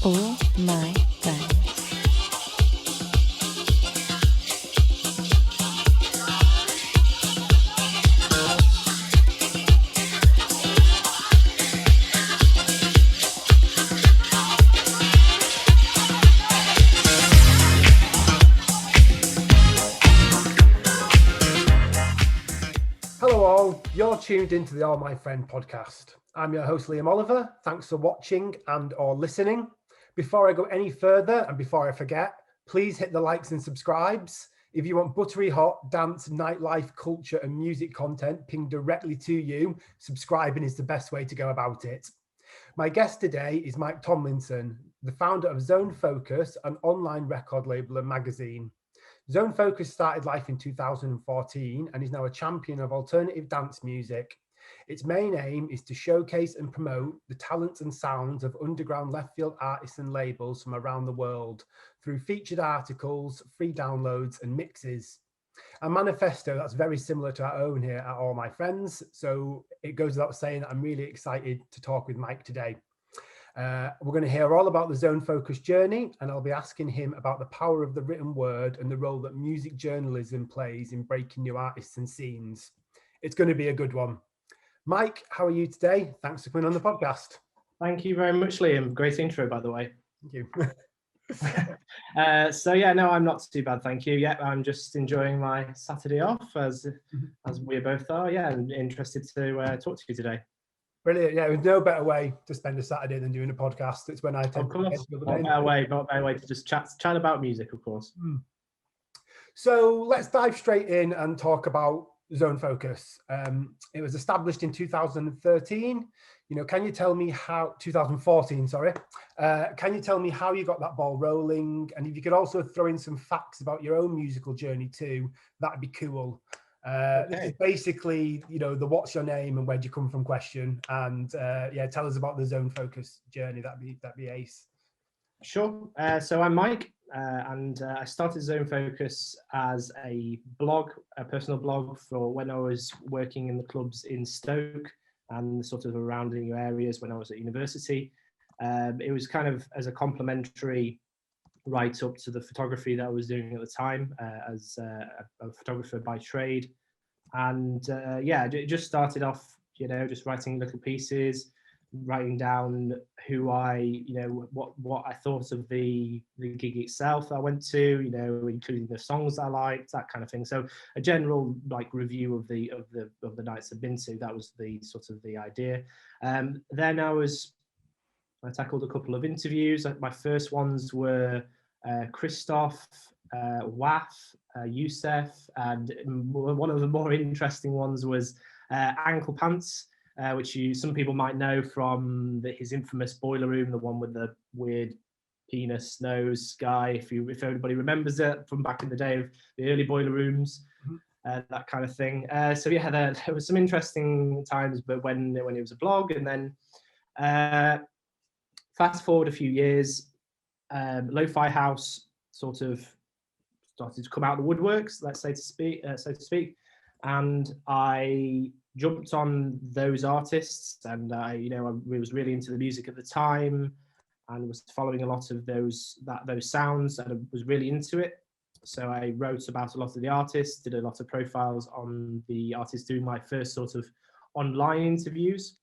Oh my friend. Hello all, you're tuned into the All My Friend podcast. I'm your host Liam Oliver. Thanks for watching and or listening. Before I go any further and before I forget, please hit the likes and subscribes. If you want buttery hot dance, nightlife, culture and music content pinged directly to you, subscribing is the best way to go about it. My guest today is Mike Tomlinson, the founder of Zone Focus, an online record label and magazine. Zone Focus started life in 2014 and is now a champion of alternative dance music. Its main aim is to showcase and promote the talents and sounds of underground left field artists and labels from around the world through featured articles, free downloads and mixes. A manifesto that's very similar to our own here at All My Friends. So it goes without saying that I'm really excited to talk with Mike today. We're going to hear all about the Zone Focus journey, and I'll be asking him about the power of the written word and the role that music journalism plays in breaking new artists and scenes. It's going to be a good one. Mike, how are you today? Thanks for coming on the podcast. Thank you very much, Liam. Great intro, by the way. Thank you. I'm not too bad, thank you. Yeah, I'm just enjoying my Saturday off, as we both are. Yeah, I'm interested to talk to you today. Brilliant. Yeah, there's no better way to spend a Saturday than doing a podcast. It's when I tend Of course, not a better way to just chat about music, of course. So let's dive straight in and talk about Zone Focus. It was established in 2013. Can you tell me how 2014? Sorry. Can you tell me how you got that ball rolling? And if you could also throw in some facts about your own musical journey too, that'd be cool. This is basically, the what's your name and where'd you come from question, and tell us about the Zone Focus journey. That'd be ace. Sure. So I'm Mike, and I started Zone Focus as a personal blog for when I was working in the clubs in Stoke and sort of surrounding areas when I was at university. It was kind of as a complementary right up to the photography that I was doing at the time as a photographer by trade. And it just started off, just writing little pieces, writing down who what I thought of the gig itself that I went to, including the songs that I liked, that kind of thing. So a general review of the nights I've been to. That was the sort of the idea. Then I tackled a couple of interviews. My first ones were Christoph, Waf, Youssef, and one of the more interesting ones was Ankle Pants, which some people might know from his infamous Boiler Room, the one with the weird penis nose guy, if everybody remembers it from back in the day of the early Boiler Rooms. That kind of thing. There was some interesting times, but when it was a blog, and then fast forward a few years, Lo-Fi House sort of started to come out of the woodworks, let's say so to speak, and I jumped on those artists, and I was really into the music at the time, and was following a lot of those sounds, and I was really into it. So I wrote about a lot of the artists, did a lot of profiles on the artists, doing my first sort of online interviews.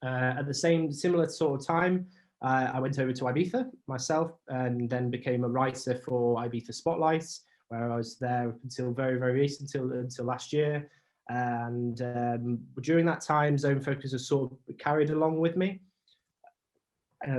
At the similar sort of time, I went over to Ibiza myself, and then became a writer for Ibiza Spotlight, where I was there until very, very recent, until last year. And during that time, Zone Focus has sort of carried along with me,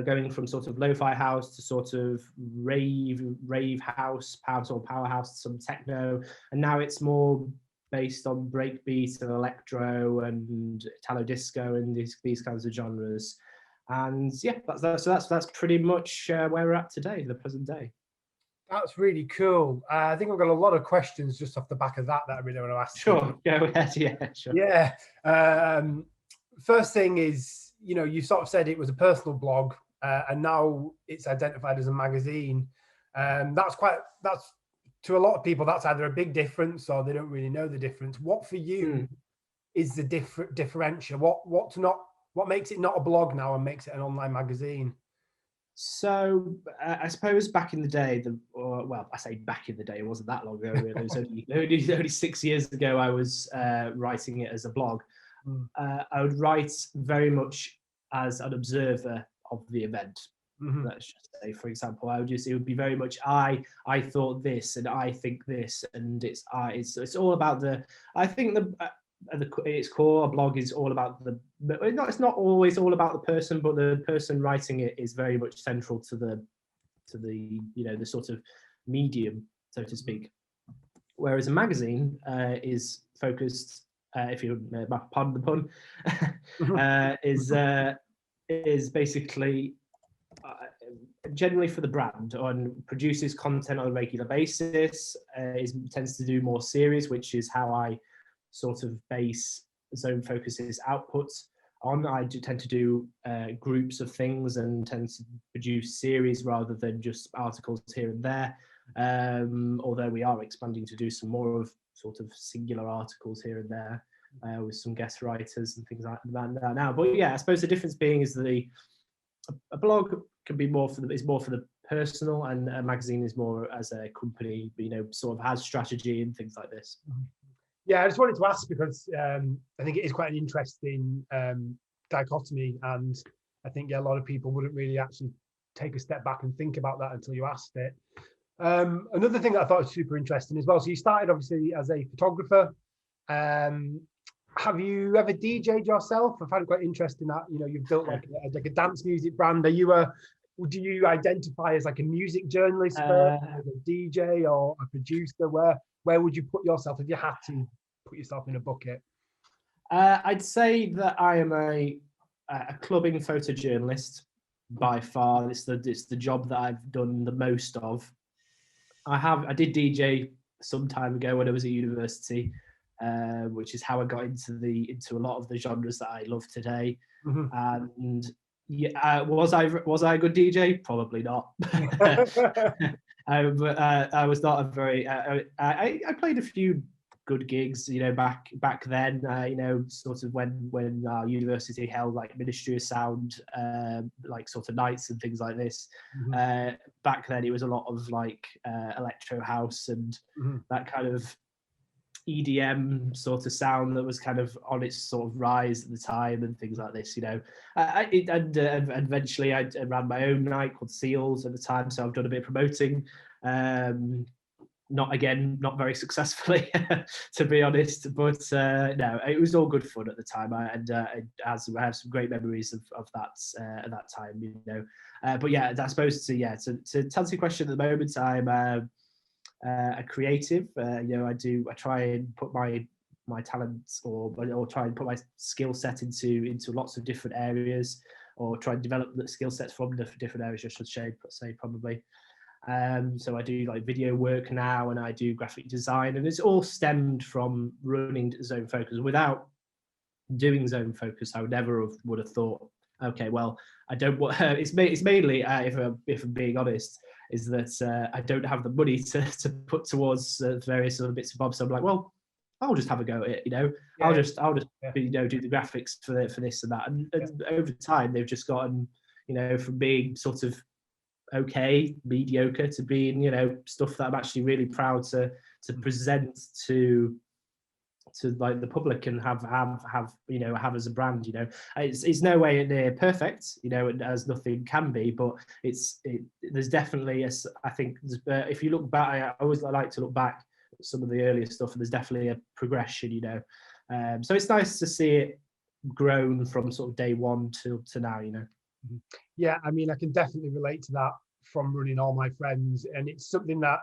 going from sort of lo-fi house to sort of rave house, powerhouse, some techno, and now it's more based on breakbeat and electro and Italo disco and these kinds of genres. And that's pretty much where we're at today, the present day. That's really cool. I think I've got a lot of questions just off the back of that I really want to ask. Sure, go ahead. Yeah, sure. Yeah. First thing is, you sort of said it was a personal blog, and now it's identified as a magazine. That's to a lot of people, that's either a big difference or they don't really know the difference. What for you is the differential? What makes it not a blog now and makes it an online magazine? So I suppose back in the day, I say back in the day, it wasn't that long ago. Really. It was only 6 years ago. I was writing it as a blog. I would write very much as an observer of the event. Let's just say, for example, it would be very much I thought this and I think this, and it's all about I think at its core, a blog is all about it's not always all about the person, but the person writing it is very much central to the the sort of medium, so to speak. Whereas a magazine is focused, if you pardon the pun, is basically generally for the brand, and produces content on a regular basis. Tends to do more series, which is how I sort of base Zone Focus's outputs on. I do tend to do groups of things and tend to produce series rather than just articles here and there. Although we are expanding to do some more of sort of singular articles here and there with some guest writers and things like that now. But yeah, I suppose the difference being is that a blog can be more for the personal, and a magazine is more as a company, sort of has strategy and things like this. Yeah, I just wanted to ask because I think it is quite an interesting dichotomy, and I think a lot of people wouldn't really actually take a step back and think about that until you asked it. Another thing that I thought was super interesting as well. So you started obviously as a photographer. Have you ever DJed yourself? I found it quite interesting that you've built like a dance music brand. Do you identify as like a music journalist, as a DJ or a producer? Where would you put yourself if you had to put yourself in a bucket? I'd say that I am a clubbing photojournalist by far. It's the job that I've done the most of. I did DJ some time ago when I was at university, which is how I got into a lot of the genres that I love today. And yeah, was I a good DJ? Probably not. But I was not a very. I played a few good gigs, back then. Sort of when our university held like Ministry of Sound, like sort of nights and things like this. Back then, it was a lot of like electro house and that kind of EDM sort of sound that was kind of on its sort of rise at the time and things like this, and eventually I ran my own night called Seals at the time, so I've done a bit of promoting, not very successfully to be honest, but no, it was all good fun at the time. I have some great memories of that at that time, but yeah, I suppose to answer your question, at the moment I'm a creative. I try and put my talents or try and put my skill set into lots of different areas, or try and develop the skill sets from the different areas, I should say probably. So I do like video work now, and I do graphic design, and it's all stemmed from running Zone Focus. Without doing Zone Focus, I would never have thought, okay, well, I don't want. It's mainly, if I'm being honest, is that I don't have the money to put towards various other bits and bobs. So I'm like, well, I'll just have a go at it, I'll just do the graphics for this and that. And over time, they've just gotten, from being sort of okay, mediocre, to being, stuff that I'm actually really proud to present to like the public and have as a brand. It's no way near perfect, as nothing can be, but there's definitely I think if you look back, I always like to look back at some of the earlier stuff, and there's definitely a progression, so it's nice to see it grown from sort of day one to now. Yeah, I mean, I can definitely relate to that from running All My Friends, and it's something that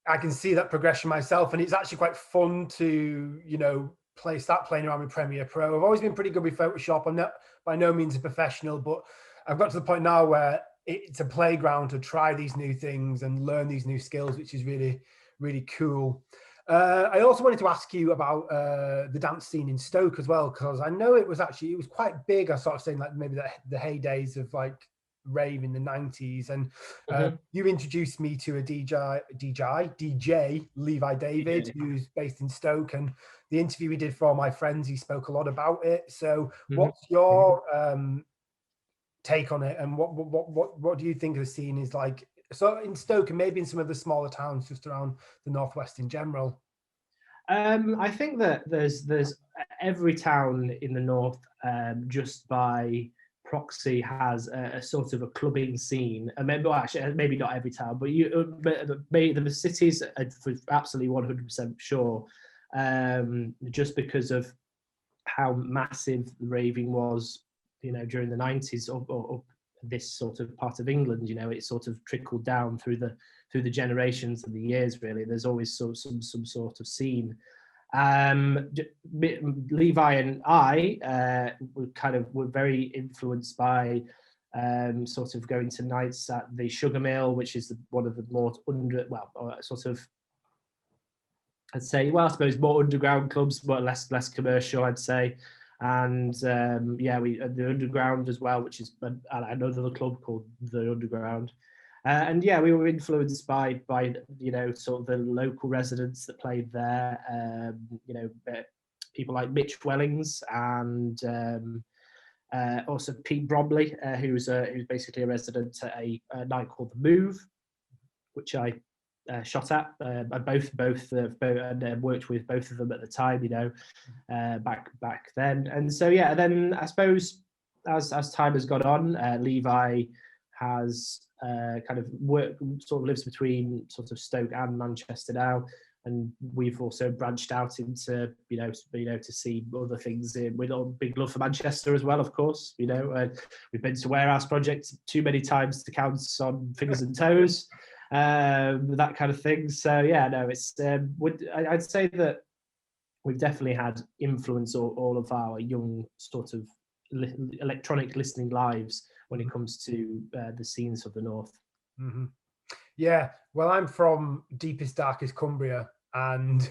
I can see that progression myself, and it's actually quite fun to, start playing around with Premiere Pro. I've always been pretty good with Photoshop. I'm not by no means a professional, but I've got to the point now where it's a playground to try these new things and learn these new skills, which is really, really cool. I also wanted to ask you about the dance scene in Stoke as well, because I know it was quite big. I sort of saying like maybe the heydays of like rave in the 90s, and you introduced me to a DJ Levi David, who's based in Stoke, and the interview we did for All My Friends, he spoke a lot about it. So what's your take on it, and what do you think of the scene is like? So in Stoke and maybe in some of the smaller towns just around the northwest in general. I think that there's every town in the north, just by proxy, has a sort of a clubbing scene. And maybe, well, actually, maybe not every town, but the cities are for absolutely 100% sure, just because of how massive raving was, during the 90s or this sort of part of England. It sort of trickled down through the generations and the years. Really, there's always some sort of scene. Levi and I were very influenced by sort of going to nights at the Sugar Mill, which is one of the more I'd say, I suppose more underground clubs, but less commercial, I'd say. And the Underground as well, which is another club called the Underground. We were influenced by sort of the local residents that played there. People like Mitch Wellings and also Pete Bromley, who's basically a resident at a night called The Move, which I shot at. I both and worked with both of them at the time, back then. And so then I suppose as time has gone on, Levi has kind of lives between sort of Stoke and Manchester now, and we've also branched out into to see other things. With a big love for Manchester as well, of course. We've been to Warehouse Project too many times to count on fingers and toes. That kind of thing. So it's I'd say that we've definitely had influence all of our young sort of electronic listening lives when it comes to the scenes of the north. Mm-hmm. Yeah, well, I'm from deepest, darkest Cumbria, and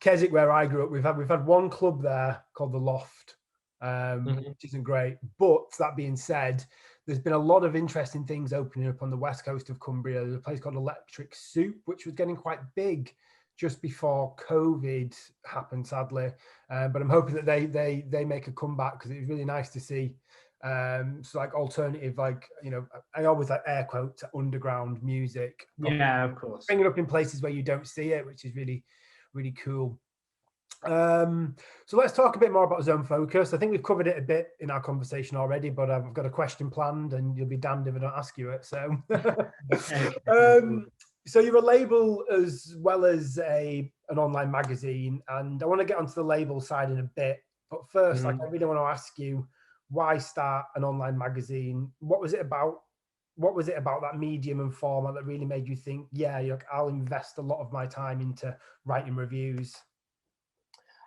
Keswick, where I grew up, we've had one club there called the Loft, which isn't great. But that being said, there's been a lot of interesting things opening up on the west coast of Cumbria. There's a place called Electric Soup, which was getting quite big just before COVID happened, sadly. But I'm hoping that they make a comeback, because it was really nice to see. So like alternative, like, I always like air quotes, underground music. Yeah, of course. Bring it up in places where you don't see it, which is really, really cool. So let's talk a bit more about Zone Focus. I think we've covered it a bit in our conversation already, but I've got a question planned, and you'll be damned if I don't ask you it. So, so you're a label as well as an online magazine, and I want to get onto the label side in a bit. But first, I really want to ask you, why start an online magazine? What was it about? What was it about that medium and format that really made you think, I'll invest a lot of my time into writing reviews?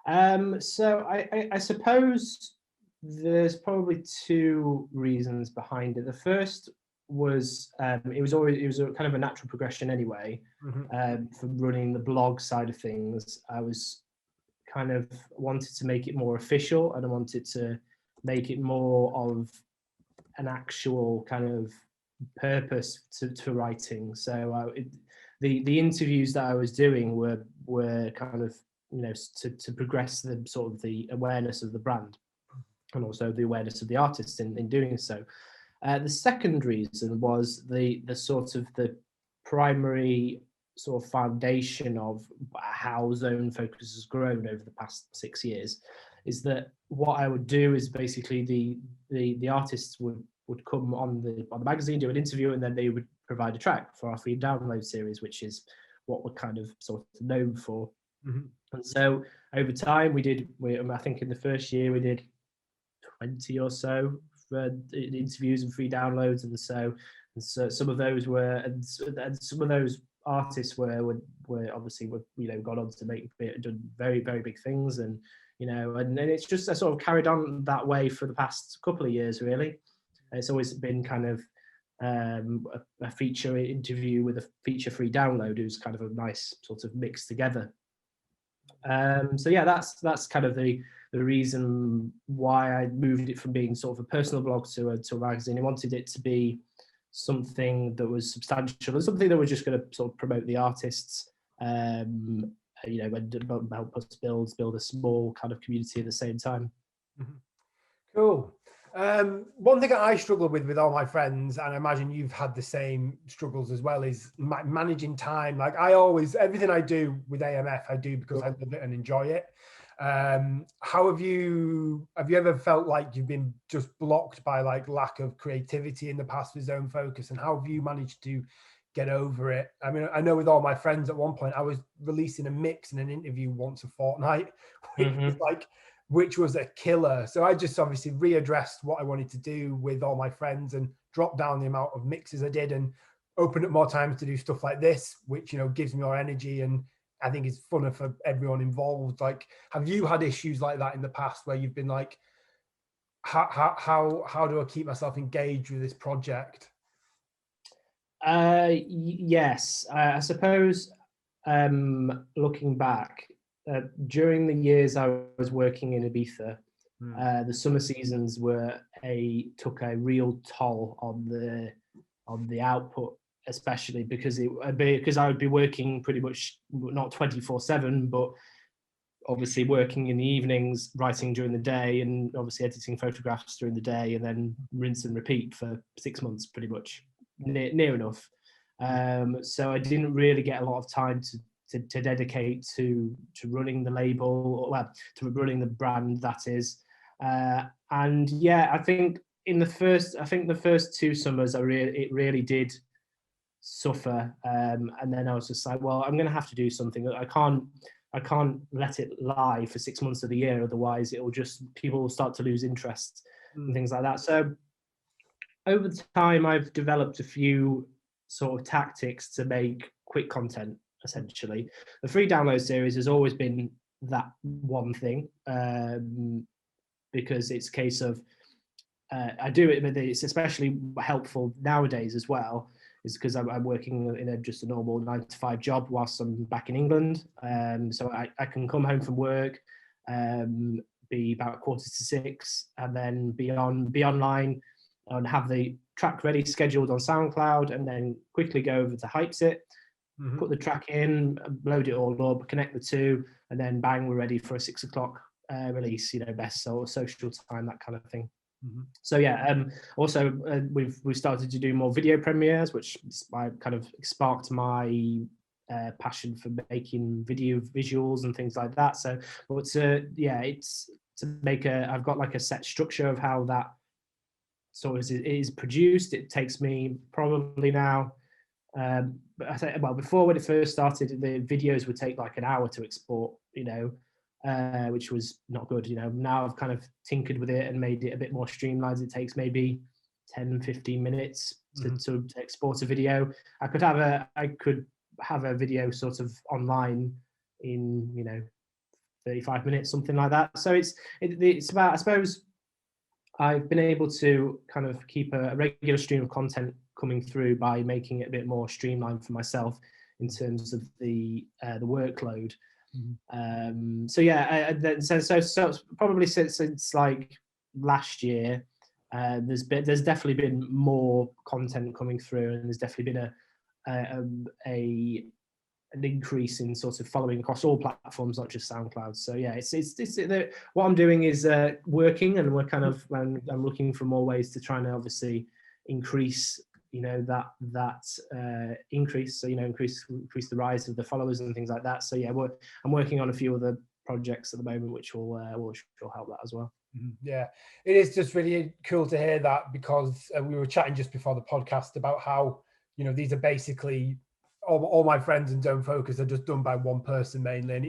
So I suppose there's probably two reasons behind it. The first was it was a kind of a natural progression anyway. From running the blog side of things, I was kind of wanted to make it more official, and I wanted to make it more of an actual kind of purpose to writing. So the interviews that I was doing were kind of to progress the sort of the awareness of the brand, and also the awareness of the artists in doing so. The second reason was the sort of the primary sort of foundation of how Zone Focus has grown over the past 6 years, is that what I would do is basically the artists would come on the magazine, do an interview, and then they would provide a track for our free download series, which is what we're kind of sort of known for. And so over time, I think in the first year we did 20 or so interviews and free downloads, and so some of those were, and some of those artists were obviously gone on to done very, very big things, and and it's just sort of carried on that way for the past couple of years, really. It's always been kind of a feature interview with a feature free download, who's kind of a nice sort of mix together. So that's kind of the reason why I moved it from being sort of a personal blog to a magazine. I wanted it to be something that was substantial, and something that was just going to sort of promote the artists, and help us build a small kind of community at the same time. Cool. One thing I struggle with all my friends, and I imagine you've had the same struggles as well, is managing time. Like everything I do with AMF, I do because I love it and enjoy it. How have you ever felt like you've been just blocked by like lack of creativity in the past with Zone Focus, and how have you managed to get over it? I mean, I know with all my friends at one point, I was releasing a mix and an interview once a fortnight, which was a killer. So I just obviously readdressed what I wanted to do with all my friends and dropped down the amount of mixes I did and opened up more time to do stuff like this, which, gives me more energy and I think is funner for everyone involved. Like, have you had issues like that in the past where you've been like, how do I keep myself engaged with this project? Yes, I suppose looking back, during the years I was working in Ibiza, the summer seasons took a real toll on the output, especially because I would be working pretty much not 24/7, but obviously working in the evenings, writing during the day, and obviously editing photographs during the day, and then rinse and repeat for 6 months, pretty much near enough. So I didn't really get a lot of time to dedicate to running the label, to running the brand, that is. And yeah, I think the first 2 summers it really did suffer. And then I was just like, well, I'm going to have to do something. I can't let it lie for 6 months of the year, otherwise people will start to lose interest and things like that. So over time, I've developed a few sort of tactics to make quick content. Essentially, the free download series has always been that one thing, because it's a case of I do it, but it's especially helpful nowadays as well, is because I'm working in just a normal 9-to-5 job whilst I'm back in England. So I can come home from work, be about 5:45, and then be online and have the track ready, scheduled on SoundCloud, and then quickly go over to Hypesit, put the track in, load it all up, connect the two, and then bang, we're ready for a 6 o'clock release, best social time, that kind of thing. So yeah, also we've started to do more video premieres, which kind of sparked my passion for making video visuals and things like that. So, but it's to make I've got like a set structure of how that sort of is produced. It takes me probably now, but I say, well, before, when it first started, the videos would take like an hour to export, which was not good. Now I've kind of tinkered with it and made it a bit more streamlined. It takes maybe 10-15 minutes to export a video. I could have a video sort of online in 35 minutes, something like that. So it's about, I suppose, I've been able to kind of keep a regular stream of content coming through by making it a bit more streamlined for myself in terms of the workload. So yeah, so probably since like last year, there's definitely been more content coming through, and there's definitely been an increase in sort of following across all platforms, not just SoundCloud. So yeah, it's what I'm doing is working, and I'm looking for more ways to try and obviously increase that increase, so increase the rise of the followers and things like that. So yeah, I'm working on a few other projects at the moment which will help that as well. Yeah, it is just really cool to hear that, because we were chatting just before the podcast about how these are basically all my friends in Zone Focus are just done by one person mainly, and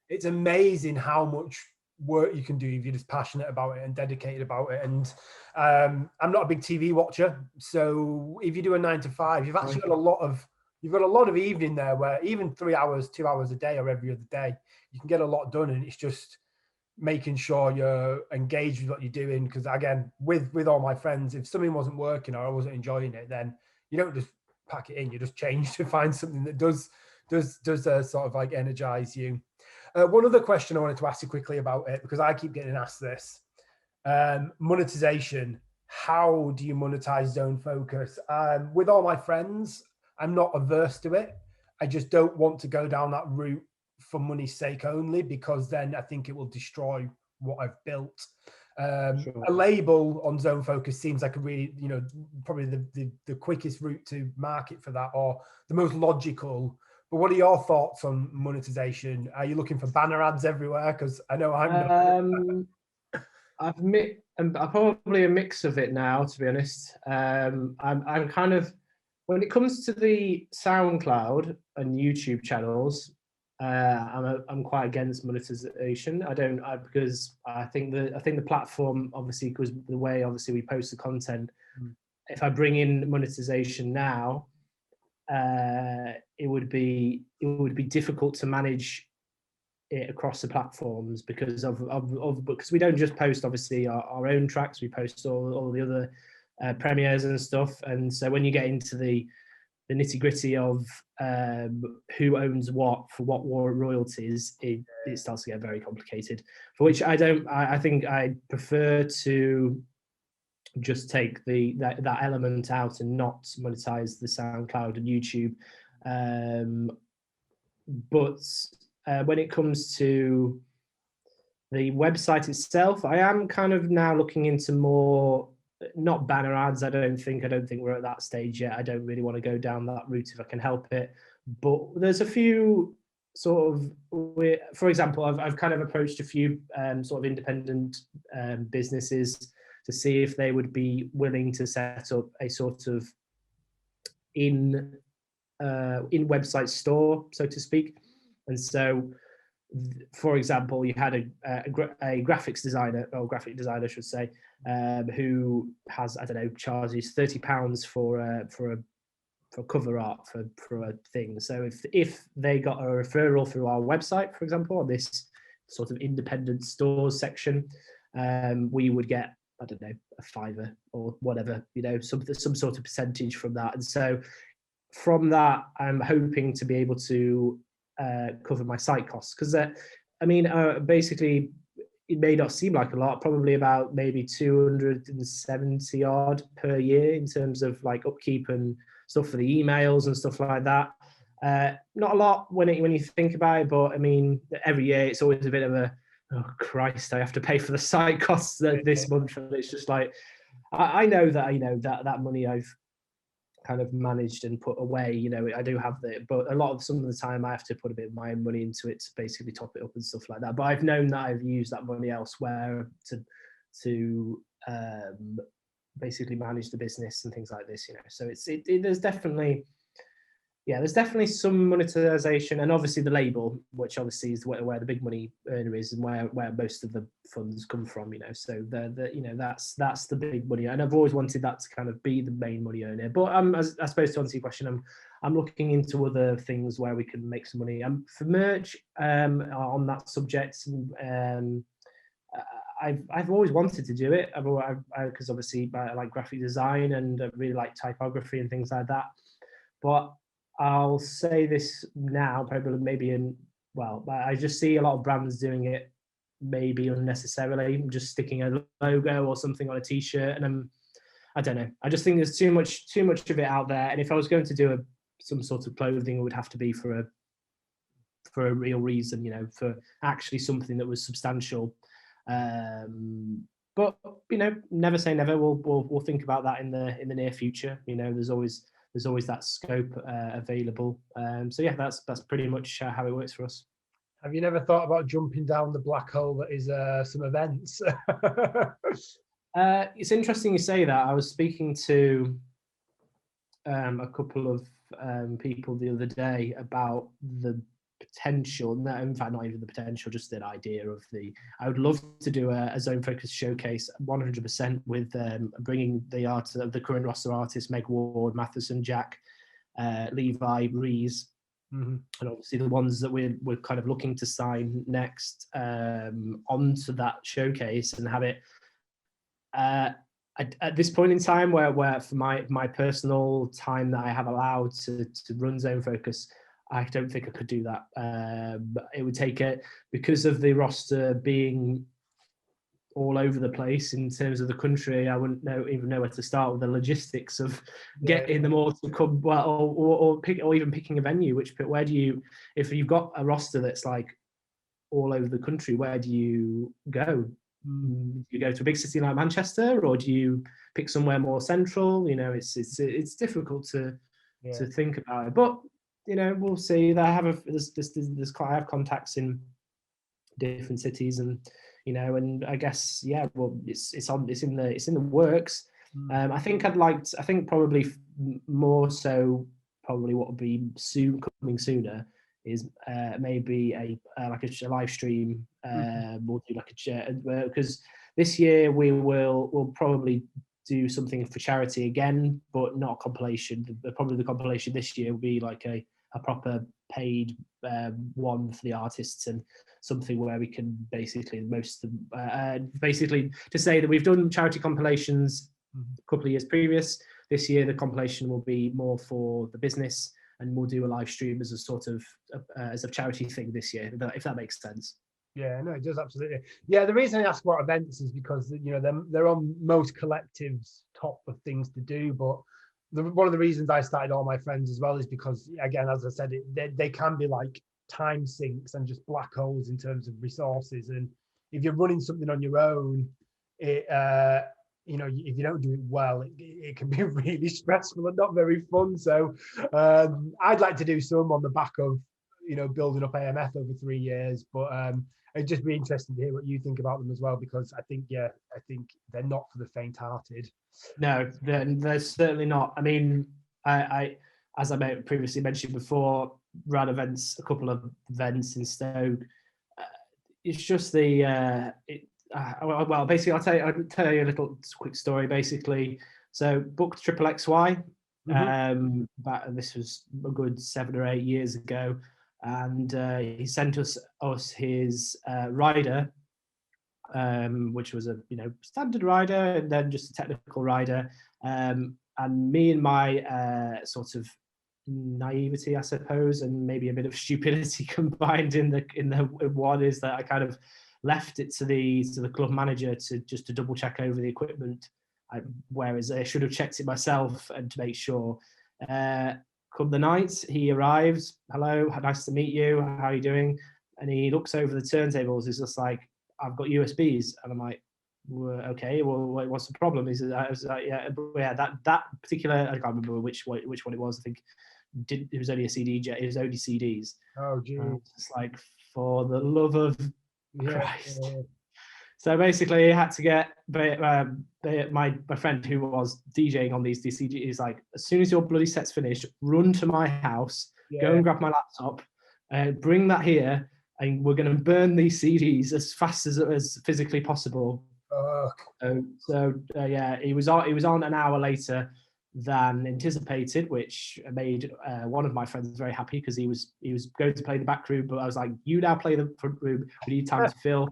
it's amazing how much work you can do if you're just passionate about it and dedicated about it. And I'm not a big TV watcher, so if you do a 9-to-5, you've actually got a lot of evening there, where even 3 hours, 2 hours a day or every other day, you can get a lot done. And it's just making sure you're engaged with what you're doing, because again, with all my friends, if something wasn't working or I wasn't enjoying it, then you don't just pack it in, you just change to find something that does sort of like energize you. One other question I wanted to ask you quickly about it, because I keep getting asked this, monetization. How do you monetize Zone Focus? With all my friends, I'm not averse to it. I just don't want to go down that route for money's sake only, because then I think it will destroy what I've built. Sure. A label on Zone Focus seems like a really, probably the quickest route to market for that, or the most logical. But what are your thoughts on monetization? Are you looking for banner ads everywhere? Because I know I'm not. I'm probably a mix of it now, to be honest. I'm kind of, when it comes to the SoundCloud and YouTube channels, I'm quite against monetization. Because I think the platform, obviously, because the way obviously we post the content, if I bring in monetization now, it would be difficult to manage it across the platforms because because we don't just post obviously our own tracks, we post all the other premieres and stuff, and so when you get into the nitty gritty of who owns what for what royalties, it starts to get very complicated. For which I think I prefer to just take that element out and not monetize the SoundCloud and YouTube. But when it comes to the website itself, I am kind of now looking into more, not banner ads. I don't think we're at that stage yet. I don't really want to go down that route if I can help it. But there's a few sort of, for example, I've kind of approached a few sort of independent businesses to see if they would be willing to set up a sort of in website store, so to speak. And so, for example, you had a graphic designer, I should say, who has, I don't know, charges £30 for cover art for a thing. So if they got a referral through our website, for example, on this sort of independent stores section, we would get, I don't know, a $5 or whatever, some sort of percentage from that. And so from that, I'm hoping to be able to cover my site costs, because basically it may not seem like a lot, probably about maybe 270 odd per year in terms of like upkeep and stuff for the emails and stuff like that. Not a lot when you think about it, but I mean, every year it's always a bit of a, oh Christ, I have to pay for the site costs this month, and it's just like, I know that money I've kind of managed and put away, I do have but some of the time I have to put a bit of my own money into it to basically top it up and stuff like that. But I've known that I've used that money elsewhere to basically manage the business and things like this, so there's definitely some monetization, and obviously the label, which obviously is where the big money earner is and where most of the funds come from, so that's the big money, and I've always wanted that to kind of be the main money earner. But I suppose to answer your question, I'm looking into other things where we can make some money. For merch, on that subject, I've always wanted to do it, because obviously I like graphic design and I really like typography and things like that. But I'll say this now, probably I just see a lot of brands doing it maybe unnecessarily, just sticking a logo or something on a t-shirt, and I don't know. I just think there's too much of it out there. And if I was going to do some sort of clothing, it would have to be for a real reason, for actually something that was substantial. But never say never. We'll think about that in the near future. There's always that scope available. So yeah, that's pretty much how it works for us. Have you never thought about jumping down the black hole that is some events? It's interesting you say that. I was speaking to a couple of people the other day about the potential, in fact not even the potential, just the idea of I would love to do a Zone Focus showcase 100% with bringing the current roster artists, Meg Ward, Matheson, Jack, Levi, Rees, and obviously the ones that we're kind of looking to sign next onto that showcase, and have it at this point in time where for my personal time that I have allowed to run Zone Focus, I don't think I could do that. It would take it, because of the roster being all over the place in terms of the country. I wouldn't even know where to start with the logistics of getting them all to come, or even picking a venue. Where do you, if you've got a roster that's like all over the country, where do you go? do you go to a big city like Manchester, or do you pick somewhere more central? You know, it's difficult to think about it, but you know, we'll see. I have I have contacts in different cities, and you know, and I guess well, it's in the works. I think probably more so, probably what would be coming sooner is maybe a live stream. We'll do like because this year we'll probably do something for charity again, but not a compilation. Probably the compilation this year will be like a proper paid one for the artists, and something where we can basically basically to say that we've done charity compilations a couple of years previous. This year the compilation will be more for the business, and we'll do a live stream as a sort of as a charity thing this year, if that makes sense. Yeah, no, it does, absolutely. Yeah, the reason I ask about events is because, you know, they're on most collectives' top of things to do. But one of the reasons I started All My Friends as well is because, again, as I said, they can be like time sinks and just black holes in terms of resources. And if you're running something on your own, you know, if you don't do it well, it can be really stressful and not very fun. So I'd like to do some on the back of, you know, building up AMF over 3 years, but it'd just be interesting to hear what you think about them as well, because I think they're not for the faint-hearted. No, they're certainly not. I mean, I as I previously mentioned before, ran a couple of events in Stoke. It's just well, basically, I'll tell you a little quick story. Basically, so booked XXY. This was a good 7 or 8 years ago, and he sent us his rider, which was a standard rider, and then just a technical rider. And me and my sort of naivety, I suppose, and maybe a bit of stupidity combined in the one is that I kind of left it to the club manager to double check over the equipment, whereas I should have checked it myself and to make sure. Come the night, he arrives. Hello, nice to meet you. How are you doing? And he looks over the turntables. He's just like, I've got USBs, and I'm like, okay. Well, what's the problem? He says, I was like, yeah, that particular. I can't remember which one it was. I think it was only a CD. It was only CDs. Oh, geez. It's like, for the love of Christ. Yeah. So basically, I had to get my friend who was DJing on these CDs. He's like, as soon as your bloody set's finished, run to my house, go and grab my laptop, bring that here, and we're going to burn these CDs as fast as physically possible. Yeah, he was on an hour later than anticipated, which made one of my friends very happy, because he was going to play the back room, but I was like, you now play the front room, we need time to fill.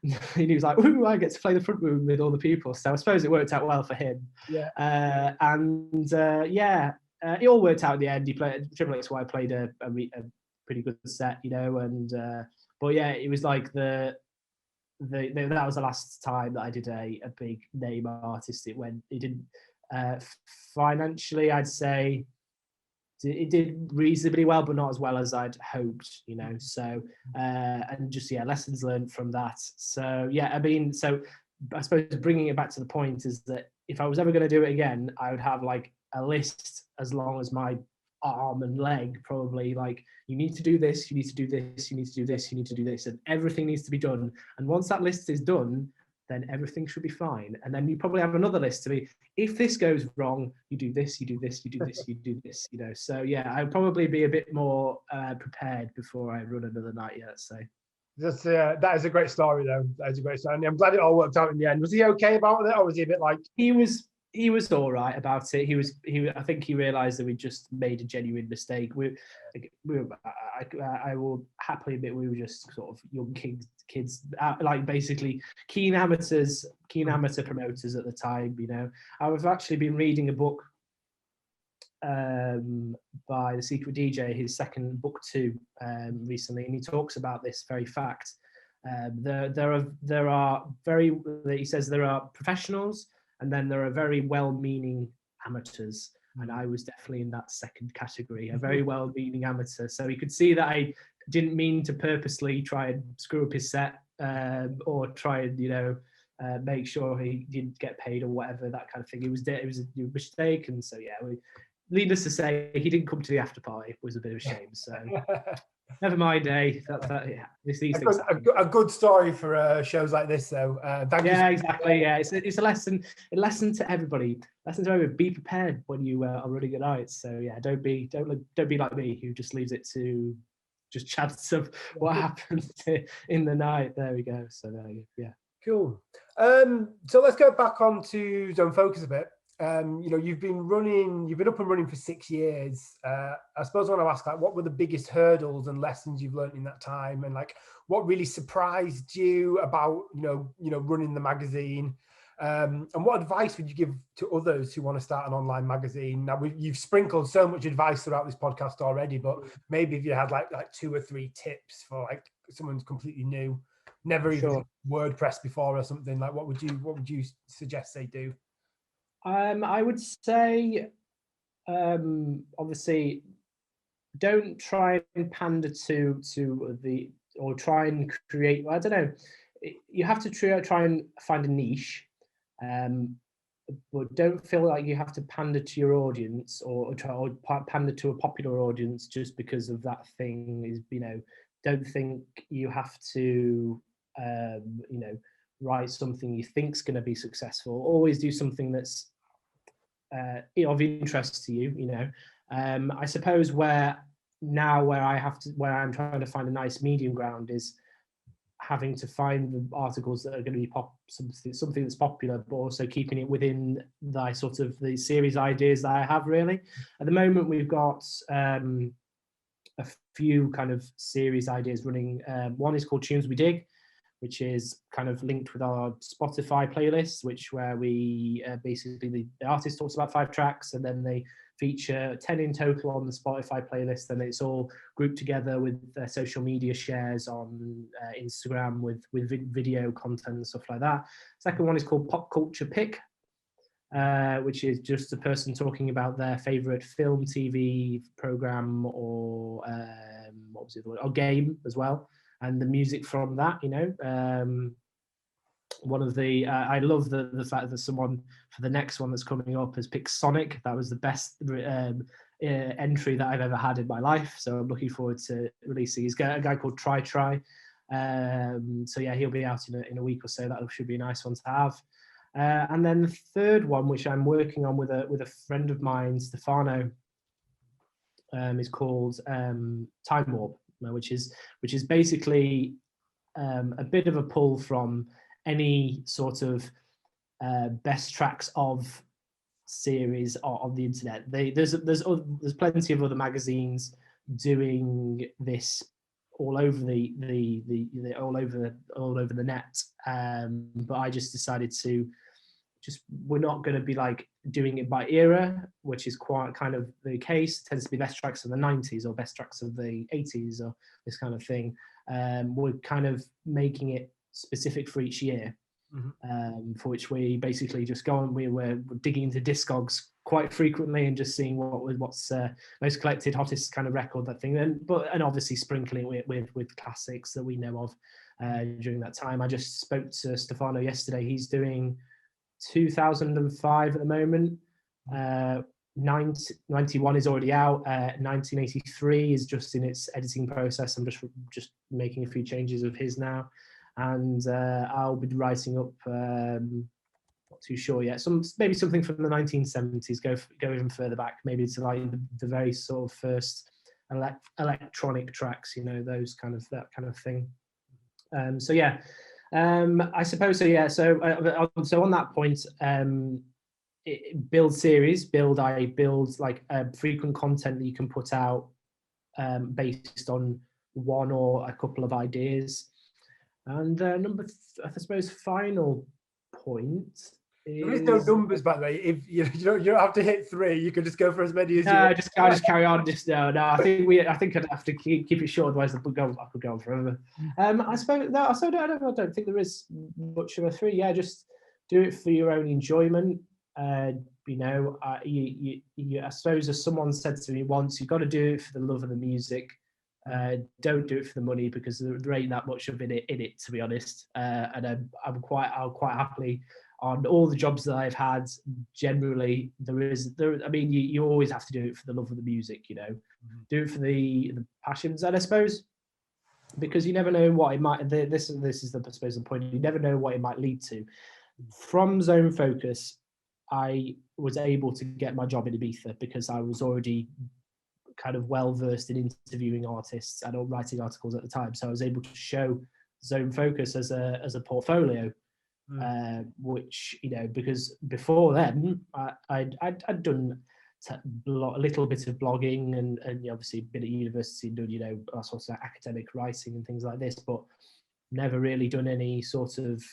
And he was like, ooh, I get to play the front room with all the people, so I suppose it worked out well for him. It all worked out in the end. He played XXY, played a pretty good set, you know, and but yeah, it was like that was the last time that I did a big name artist. It didn't financially, I'd say it did reasonably well, but not as well as I'd hoped, you know. So and just lessons learned from that. So yeah, I mean, so I suppose bringing it back to the point is that if I was ever going to do it again, I would have like a list as long as my arm and leg, probably, like, you need to do this, you need to do this, you need to do this, you need to do this, and everything needs to be done. And once that list is done, then everything should be fine. And then you probably have another list to be, if this goes wrong, you do this, you do this, you do this, you do this, you know. So yeah, I'd probably be a bit more prepared before I run another night, yeah, so. That is a great story, though. That is a great story. And I'm glad it all worked out in the end. Was he okay about it, or was he a bit like... He was all right about it. I think he realised that we just made a genuine mistake. I will happily admit we were just sort of young kids, like basically keen amateur promoters at the time. You know, I've actually been reading a book by The Secret DJ, his second book 2, recently, and he talks about this very fact. There are he says there are professionals, and then there are very well-meaning amateurs. And I was definitely in that second category, a very well-meaning amateur. So he could see that I didn't mean to purposely try and screw up his set. or try and make sure he didn't get paid or whatever, that kind of thing. It was a mistake, and so needless to say, he didn't come to the after party. It was a bit of a shame. So never mind, these things. A good story for shows like this, though. Thank you. Exactly. Yeah, it's a lesson to everybody. Be prepared when you are running a night. So don't be like me, who just leaves it to just chance of what happens in the night. There we go. So Cool. So let's go back on to Zone Focus a bit. You've been up and running for 6 years. I suppose I want to ask, what were the biggest hurdles and lessons you've learned in that time, and what really surprised you about running the magazine, and what advice would you give to others who want to start an online magazine? Now you've sprinkled so much advice throughout this podcast already, but maybe if you had like 2 or 3 tips for someone who's completely new, never even WordPress before or something, what would you suggest they do? I would say, obviously, don't try and pander to or try and create. I don't know. You have to try and find a niche, but don't feel like you have to pander to your audience or pander to a popular audience just because of that thing. Don't think you have to, write something you think's going to be successful. Always do something that's of interest to you. I suppose where I'm trying to find a nice medium ground is having to find the articles that are going to be something that's popular, but also keeping it within the series ideas that I have. Really, at the moment we've got a few kind of series ideas running. One is called Tunes We Dig, which is kind of linked with our Spotify playlist, where we basically the artist talks about 5 tracks, and then they feature 10 in total on the Spotify playlist, and it's all grouped together with social media shares on Instagram with video content and stuff like that. Second one is called Pop Culture Pick, which is just a person talking about their favorite film, TV program, or or game as well, and the music from that. One of the I love the fact that someone for the next one that's coming up has picked Sonic. That was the best entry that I've ever had in my life, so I'm looking forward to releasing. He's got a guy called Try. He'll be out in a week or so. That should be a nice one to have. And then the third one, which I'm working on with a friend of mine, Stefano, is called Time Warp, which is basically a bit of a pull from any sort of best tracks of series on the internet. There's plenty of other magazines doing this all over all over the net, but I just decided to we're not going to be doing it by era, which is quite kind of the case. It tends to be best tracks of the 90s or best tracks of the 80s or this kind of thing. We're kind of making it specific for each year, for which we basically just go on. We're digging into Discogs quite frequently and just seeing what's most collected, hottest kind of record, that thing. And obviously sprinkling it with classics that we know of during that time. I just spoke to Stefano yesterday. He's doing 2005 at the moment. 91 is already out. 1983 is just in its editing process. I'm just making a few changes of his now, and I'll be writing up. Not too sure yet. Maybe something from the 1970s. Go even further back, maybe to the very sort of first electronic tracks. Those that kind of thing. I suppose so. Yeah. So on that point, build series. Build frequent content that you can put out based on one or a couple of ideas. And I suppose final point. There is no numbers, by the way. If you don't have to hit 3, you can just go for as many as you want. I'll just carry on. I think I'd have to keep it short, otherwise I could go on forever. I suppose I don't think there is much of a 3. Yeah, just do it for your own enjoyment. I suppose, as someone said to me once, you've got to do it for the love of the music. Don't do it for the money because there ain't that much of it in it, to be honest. And I'll quite happily on all the jobs that I've had. Generally, I mean, you always have to do it for the love of the music, do it for the passions, and I suppose because you never know what it might. This is I suppose the point. You never know what it might lead to. From Zone Focus, I was able to get my job in Ibiza because I was already kind of well versed in interviewing artists and writing articles at the time, so I was able to show Zone Focus as a portfolio, which because before then I'd done a little bit of blogging and obviously been at university and done all sorts of academic writing and things like this, but never really done any sort of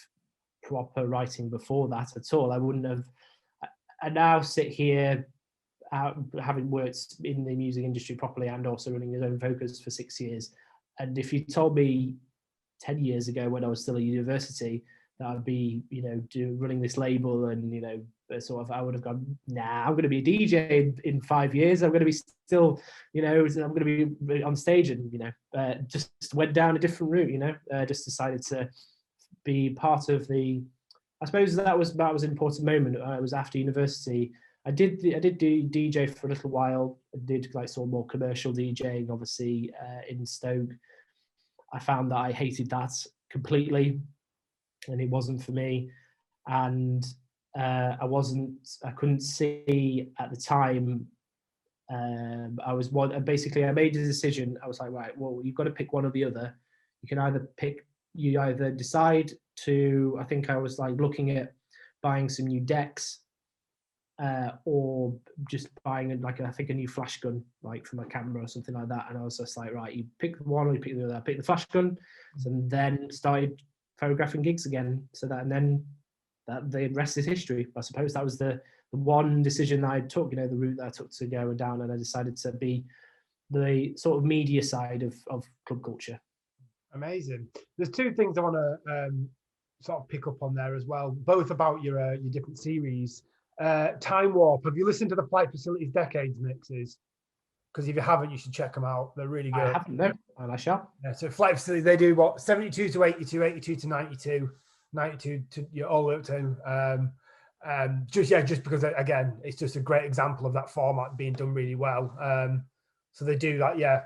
proper writing before that at all. I wouldn't have. I now sit here having worked in the music industry properly and also running his own Focus for 6 years. And if you told me 10 years ago when I was still at university that I'd be, running this label and, I would have gone, nah, I'm going to be a DJ in 5 years. I'm going to be still, I'm going to be on stage and, just went down a different route, just decided to be part of I suppose that was an important moment. It was after university. I did do DJ for a little while. I did sort of more commercial DJing, obviously, in Stoke. I found that I hated that completely, and it wasn't for me. And I couldn't see at the time. I made a decision. I was like, right, well, you've got to pick one or the other. You either decide to, I think I was looking at buying some new decks, or just buying a new flash gun, for my camera or something like that. And I was just like, right, you pick one or you pick the other. I picked the flash gun, and then started photographing gigs again. And then the rest is history. I suppose that was the one decision that I took, the route that I took to go down, and I decided to be the sort of media side of club culture. Amazing. There's two things I want to sort of pick up on there as well, both about your different series. Time Warp. Have you listened to the Flight Facilities Decades mixes? Because if you haven't, you should check them out. They're really good. I haven't, no, and I shall. Yeah, so Flight Facilities, they do what? 72 to 82, 82 to 92, 92 to all the way up to just because again, it's just a great example of that format being done really well. So they do that. Yeah,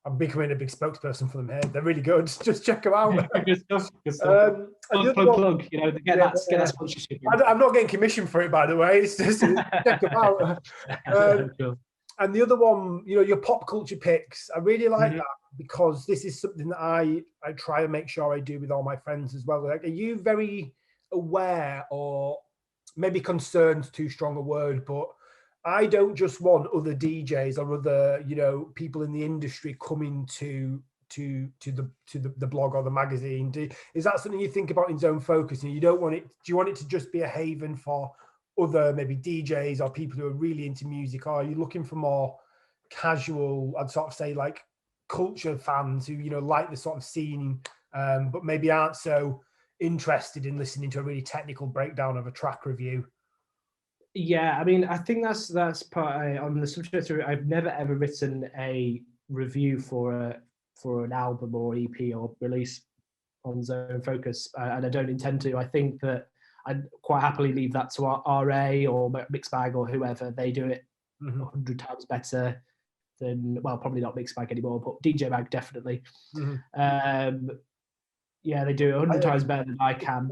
I'm becoming a big spokesperson for them here. They're really good. Just check them out. Good stuff. Plug. Get that sponsorship. I'm not getting commission for it, by the way. It's just check them out. And the other one, your pop culture picks. I really like that because this is something that I try and make sure I do with all my friends as well. Are you very aware, or maybe concerned, too strong a word, but I don't just want other DJs or other, people in the industry coming to the blog or the magazine. Is that something you think about in Zone Focus? And do you want it to just be a haven for other maybe DJs or people who are really into music? Or are you looking for more casual, I'd sort of say culture fans who, like the sort of scene, but maybe aren't so interested in listening to a really technical breakdown of a track review? Yeah, I mean, I think that's part on the subject. I've never ever written a review for an album or EP or release on Zone Focus, and I don't intend to. I think that I'd quite happily leave that to our RA or Mixbag or whoever. They do it 100 times better than, well, probably not Mixbag anymore, but DJ Mag definitely. Yeah, they do it 100 times better than I can.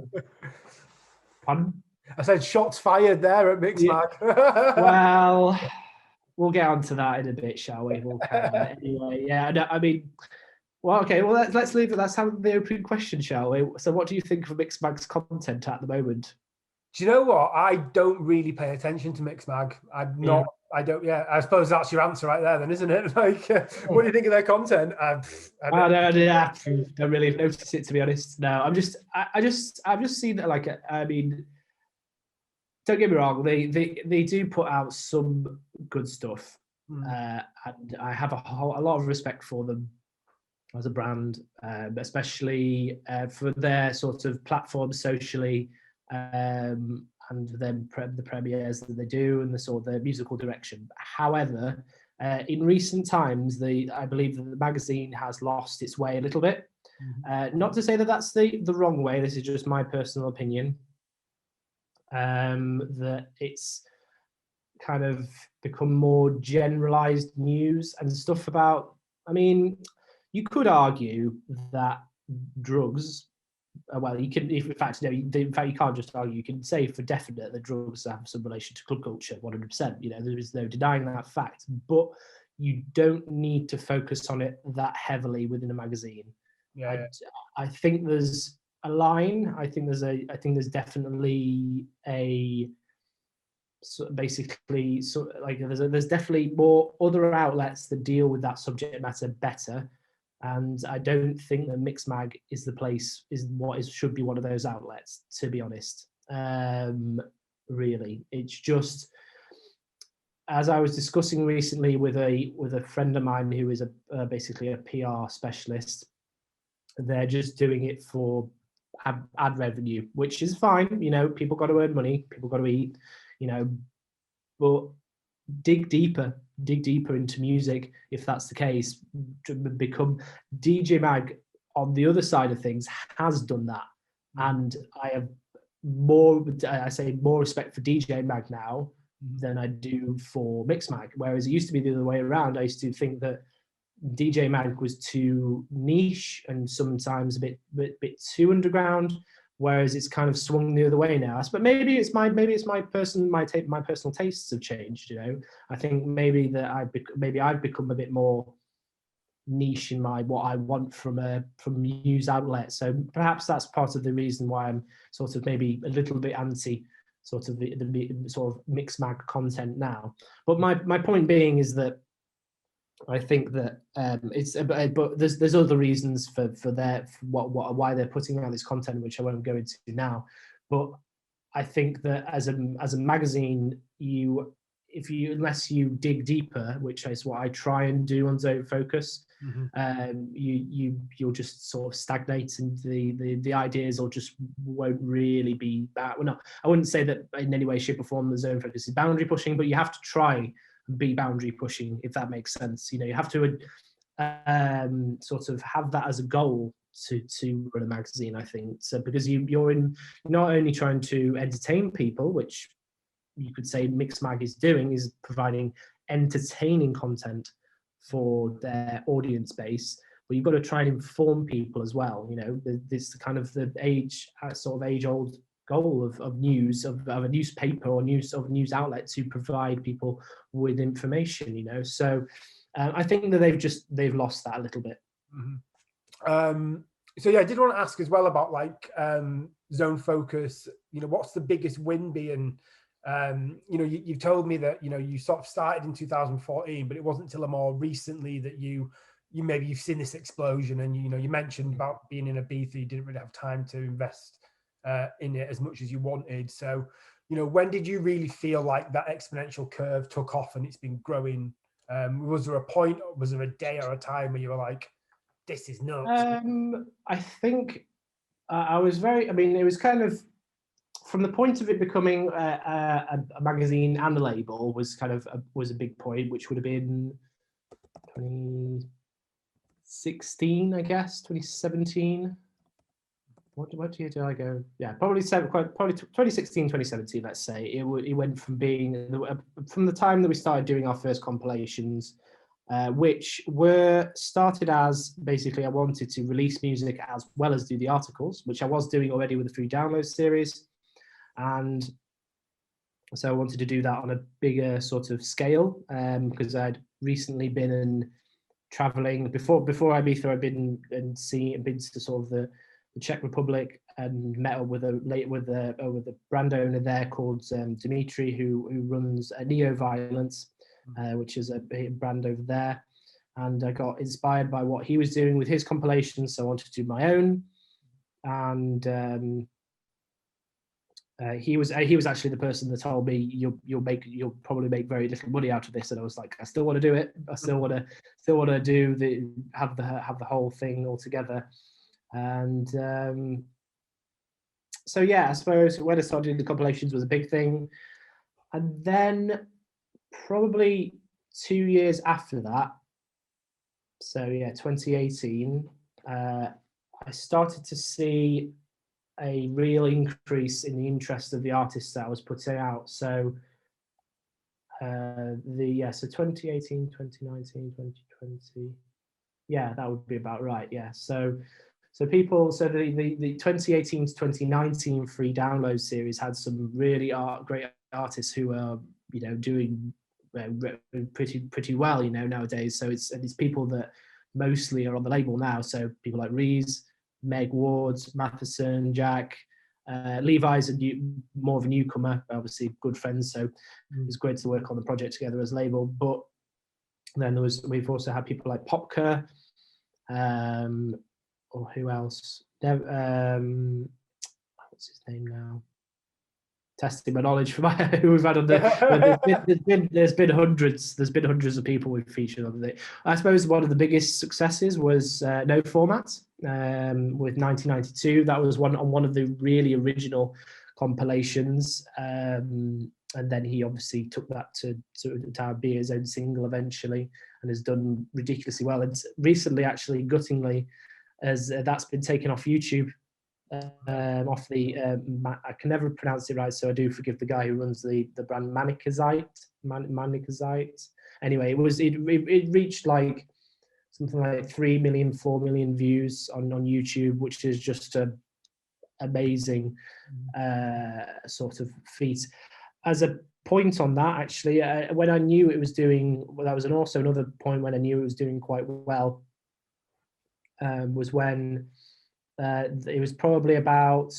Pardon? I said shots fired there at Mixbag. Yeah. Well, we'll get onto that in a bit, shall we? Anyway, yeah. I mean, well, okay. Well, let's leave it. Let's have the opening question, shall we? So, what do you think of Mixbag's content at the moment? Do you know what? I don't really pay attention to Mixbag. I'm not. Yeah. I don't. Yeah, I suppose that's your answer right there, then, isn't it? What do you think of their content? I don't really notice it, to be honest. No, I've just seen that. I mean, don't get me wrong. They do put out some good stuff, and I have a lot of respect for them as a brand, especially for their sort of platform socially. And then the premieres that they do and the sort of the musical direction. However, In recent times, I believe that the magazine has lost its way a little bit. Not to say that that's the wrong way. This is just my personal opinion. That it's kind of become more generalized news and stuff about. I mean, you could argue that drugs. Well, you can. In fact, no. In fact, you can't just argue. You can say for definite that drugs have some relation to club culture, 100%. There is no denying that fact. But you don't need to focus on it that heavily within a magazine. Yeah. I think there's a line. I think there's definitely a. So basically, there's definitely more other outlets that deal with that subject matter better. And I don't think that Mixmag is should be one of those outlets, to be honest. Really, it's just, as I was discussing recently with a friend of mine who is basically a PR specialist, they're just doing it for ad revenue, which is fine. People got to earn money, people got to eat, but dig deeper into music if that's the case. To become DJ Mag on the other side of things has done that, and I have more respect for DJ Mag now than I do for Mixmag. Whereas it used to be the other way around. I used to think that DJ Mag was too niche and sometimes a bit too underground. Whereas it's kind of swung the other way now. But maybe it's my personal tastes have changed. I think maybe that I've become a bit more niche in what I want from news outlet. So perhaps that's part of the reason why I'm sort of maybe a little bit anti sort of the sort of Mixmag content now. But my point being is that I think that but there's other reasons for why they're putting out this content, which I won't go into now. But I think that as a magazine, unless you dig deeper, which is what I try and do on Zone Focus, you'll just sort of stagnate, and the ideas won't really be that. Well, no, I wouldn't say that in any way, shape, or form the Zone Focus is boundary pushing, but you have to try be boundary pushing, if that makes sense. You have to sort of have that as a goal to run a magazine, I think. So because you're not only trying to entertain people, which you could say Mixmag is doing, is providing entertaining content for their audience base, but you've got to try and inform people as well. This kind of the age-old goal of news, of a newspaper or news outlet, to provide people with information. So I think that they've lost that a little bit. So yeah, I did want to ask as well about Zone Focus. What's the biggest win being? You've told me that you sort of started in 2014, but it wasn't until more recently that you've seen this explosion. And you mentioned about being in a B3, you didn't really have time to invest in it as much as you wanted. So when did you really feel like that exponential curve took off and it's been growing? Was there a point, or was there a day or a time where you were like, this is nuts? I think I was it was kind of, from the point of it becoming a magazine and a label was a big point, which would have been 2016, I guess, 2017. What year did I go? Yeah, probably 2016, 2017. Let's say it went from being from the time that we started doing our first compilations, which were started as basically I wanted to release music as well as do the articles, which I was doing already with the free download series, and so I wanted to do that on a bigger sort of scale, because I'd recently been traveling before Ibiza. I'd been to sort of the Czech Republic and met up with a brand owner there called Dimitri, who runs Neo Violence, which is a brand over there. And I got inspired by what he was doing with his compilations, so I wanted to do my own. And he was actually the person that told me you'll probably make very little money out of this, and I was like, I still want to do it. I still want to have the whole thing all together. And so yeah, I suppose when I started doing the compilations was a big thing, and then probably 2 years after that, so yeah, 2018, I started to see a real increase in the interest of the artists that I was putting out. So so 2018, 2019, 2020, yeah, that would be about right. Yeah, so people, so the 2018 to 2019 free download series had some really great artists who are, you know, doing pretty well, you know, nowadays. So it's people that mostly are on the label now. So people like Reese, Meg Wards, Matheson, Jack, Levi's more of a newcomer, obviously good friends. So it was great to work on the project together as label. But then we've also had people like Popka, or who else? What's his name now? Testing my knowledge from who we've had on the. There's been hundreds of people we've featured on the. I suppose one of the biggest successes was No Format with 1992. That was one of the really original compilations, and then he obviously took that to be his own single eventually, and has done ridiculously well. And recently, actually, guttingly, as that's been taken off YouTube. Off the I can never pronounce it right, so I do forgive the guy who runs the brand Manicazite. Anyway, it reached like something like 3 million, 4 million views on YouTube, which is just a amazing sort of feat. As a point on that, actually, when I knew it was doing, well, that was also another point when I knew it was doing quite well, was when it was probably about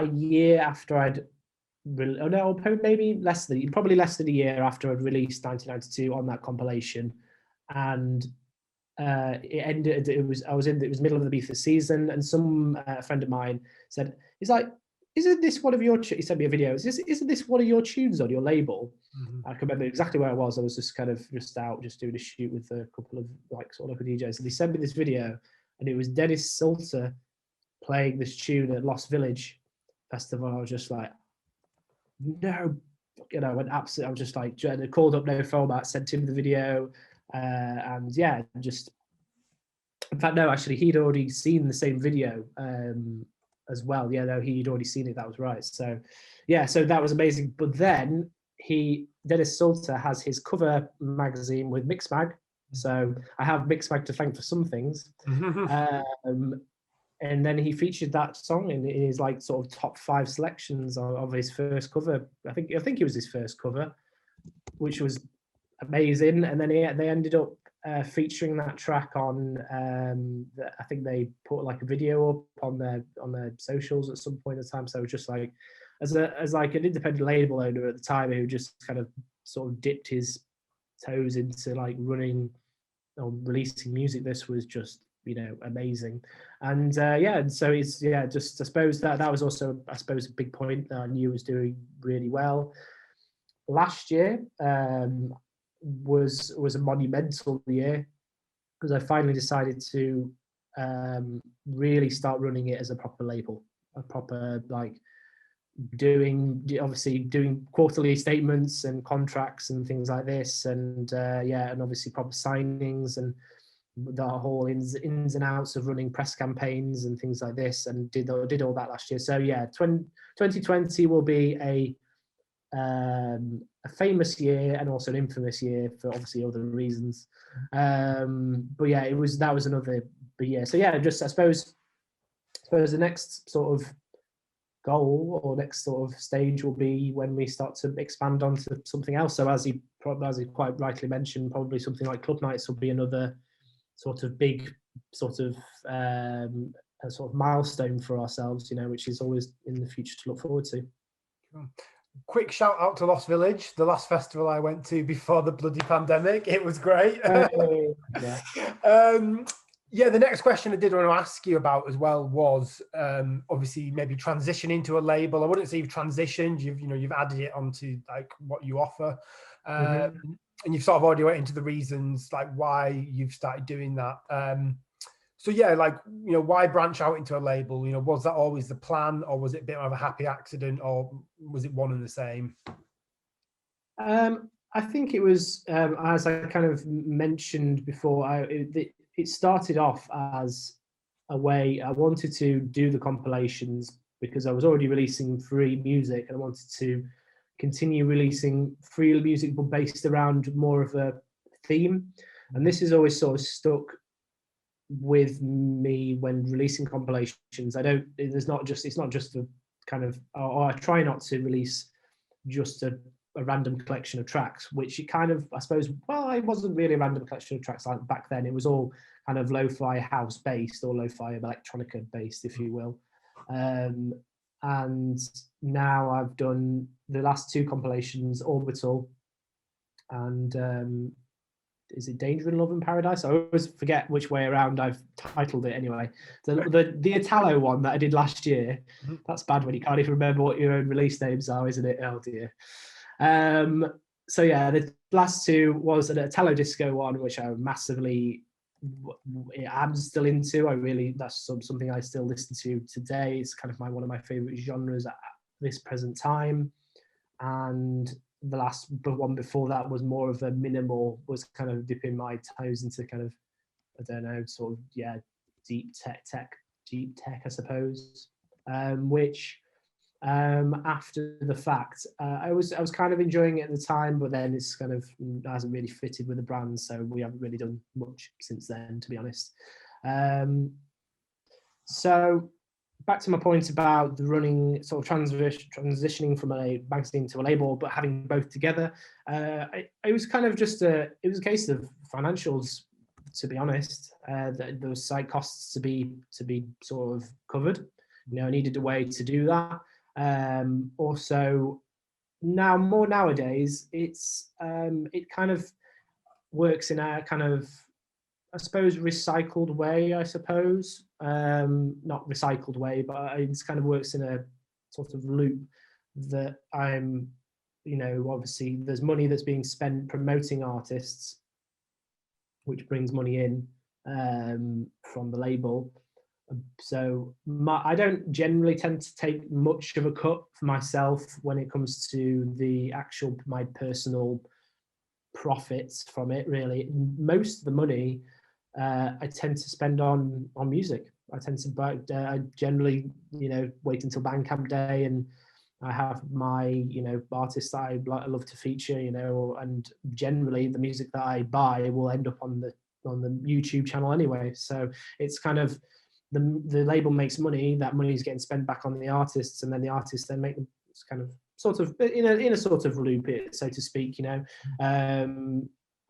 a year after probably less than a year after I'd released 1992 on that compilation, and it ended. It was middle of the Ibiza season, and some friend of mine said, "He's like, isn't this one of your?" He sent me a video. Isn't this one of your tunes on your label? Mm-hmm. I can remember exactly where I was. I was just out, just doing a shoot with a couple of like sort of local DJs, and they sent me this video. And it was Dennis Salter playing this tune at Lost Village Festival. I was just like, no, you know, I went absolutely. I was just like, I called up No Format, sent him the video, and yeah, just. In fact, no, actually, he'd already seen the same video as well. Yeah, no, he'd already seen it. That was right. So, yeah, so that was amazing. But then Dennis Salter has his cover magazine with Mixmag. So I have Mixmag to thank for some things. And then he featured that song in his like sort of top 5 selections of his first cover. I think it was his first cover, which was amazing. And then they ended up featuring that track on. I think they put like a video up on their socials at some point in time. So just like as like an independent label owner at the time who just kind of sort of dipped his toes into like running or releasing music, this was just, you know, amazing. And and so it's just I suppose that was also, I suppose, a big point that I knew was doing really well. Last year was a monumental year because I finally decided to really start running it as a proper label, a proper like doing quarterly statements and contracts and things like this, and and obviously proper signings and the whole ins and outs of running press campaigns and things like this, and did all that last year. So yeah, 2020 will be a famous year and also an infamous year for obviously other reasons. But yeah, that was another big year. So yeah, just I suppose the next sort of goal or next sort of stage will be when we start to expand onto something else. So as he quite rightly mentioned, probably something like club nights will be another sort of big sort of a sort of milestone for ourselves, you know, which is always in the future to look forward to. Quick shout out to Lost Village, the last festival I went to before the bloody pandemic. It was great. The next question I did want to ask you about as well was obviously maybe transitioning to a label. I wouldn't say you've transitioned. You've added it onto like what you offer, and you've sort of already went into the reasons like why you've started doing that. So yeah, like, you know, why branch out into a label? You know, was that always the plan, or was it a bit of a happy accident, or was it one and the same? I I think it was, as I kind of mentioned before, it started off as a way I wanted to do the compilations because I was already releasing free music and I wanted to continue releasing free music but based around more of a theme. And this has always sort of stuck with me when releasing compilations. It's not just a kind of, or I try not to release just a random collection of tracks, which it kind of, I suppose, well, it wasn't really a random collection of tracks like back then. It was all kind of lo-fi house based or lo-fi electronica based, if you will. And now I've done the last two compilations, Orbital and is it Danger in Love and Paradise? I always forget which way around I've titled it anyway. The Italo one that I did last year, that's bad when you can't even remember what your own release names are, isn't it? Oh dear. So yeah, the last two was an Italo disco one, which I am still into. That's something I still listen to today. It's kind of one of my favorite genres at this present time. And the one before that was more of a minimal, was kind of dipping my toes into kind of, I don't know, sort of, yeah, deep tech, I suppose, which after the fact, I was kind of enjoying it at the time, but then it's kind of hasn't really fitted with the brand, so we haven't really done much since then, to be honest. So back to my point about the running, sort of transitioning from a magazine to a label, but having both together. It was kind of just it was a case of financials, to be honest. Those site costs to be sort of covered. I needed a way to do that. Also, nowadays, it kind of works in a kind of, I suppose, recycled way, I suppose. Not recycled way, but it kind of works in a sort of loop that I'm, obviously there's money that's being spent promoting artists, which brings money in from the label. So I don't generally tend to take much of a cut for myself when it comes to my personal profits from it, really. Most of the money I tend to spend on music. I tend to buy, I generally, wait until Bandcamp day and I have my, artists that I love to feature, and generally the music that I buy will end up on the YouTube channel anyway. So it's kind of, the label makes money, that money is getting spent back on the artists, and then the artists then make them kind of sort of in a sort of loop, so to speak.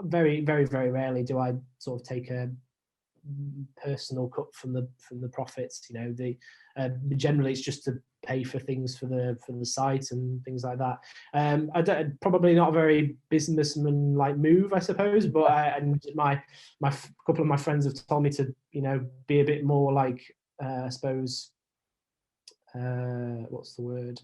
Very, very, very rarely do I sort of take a personal cut from the profits. Generally it's just to pay for things for the site and things like that. Probably not a very businessman like move, I suppose, but my couple of my friends have told me to be a bit more like I suppose what's the word,